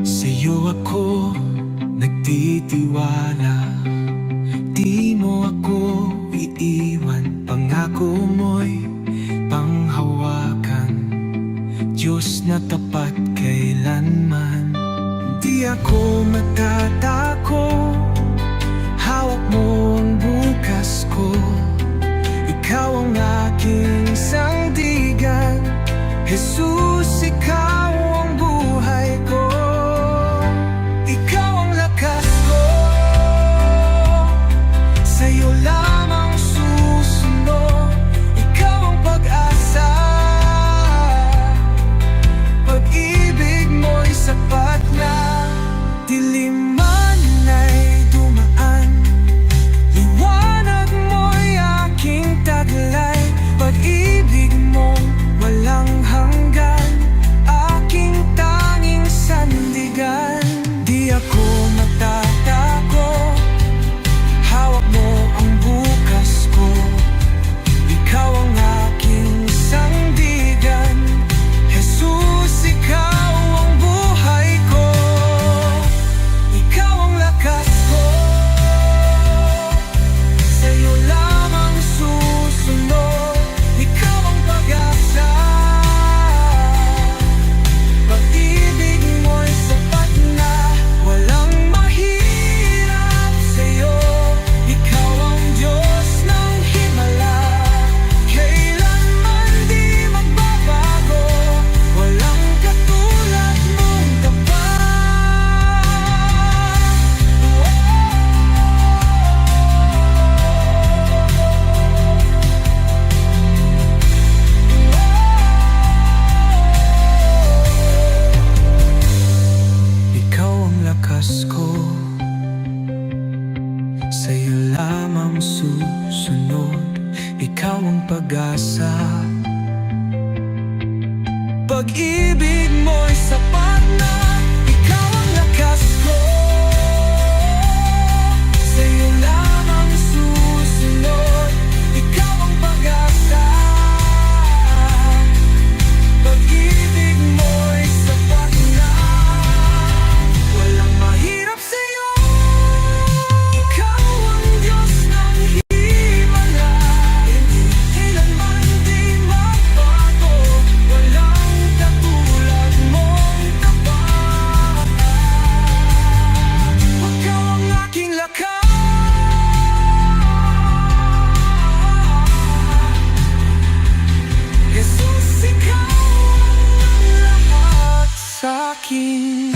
Sa'yo ako nagtitiwala, di mo ako iiwan. Pangako mo'y panghawakan, Diyos na tapat kailanman. Di ako matatako, hawak mo ang bukas ko. Ikaw ang aking sandigan, Jesus, ikaw ang buhay ko. Ikaw ang lakas ko, sa'yo lamang susunod. Ikaw ang pag-asa, pag-ibig mo'y sapat na. Dilim man ay dumaan, liwanag mo'y aking taglay. Pag-ibig mong walang hanggan, aking tanging sandigan. Di ako matatako, hawak mo ang bukas ko. Ikaw ang aking sandigan, Jesus, ikaw ang buhay ko. Ikaw ang lakas ko, sa'yo lamang susunod. Ikaw ang pag-asa, pag-ibig mo'y sapat na. Walang mahirap sa'yo, ikaw ang Diyos ng himala. Kailanman di magbabago, walang katulad mong tapat. Ikaw ang lakas ko, sa'yo lamang susunod. Ikaw ang pag-asa, pag-ibig mo'y sapat na. Ikaw ang lakas ko, sa'yo lamang susunod. Ikaw ang pag-asa, pag-ibig mo'y sapat na. Walang mahirap sa'yo, ikaw ang Diyos ng himala. Kailanman di magbago, walang katulad mong tapat. Ikaw ang aking lakas, Jesus, ikaw ang lahat sa'kin.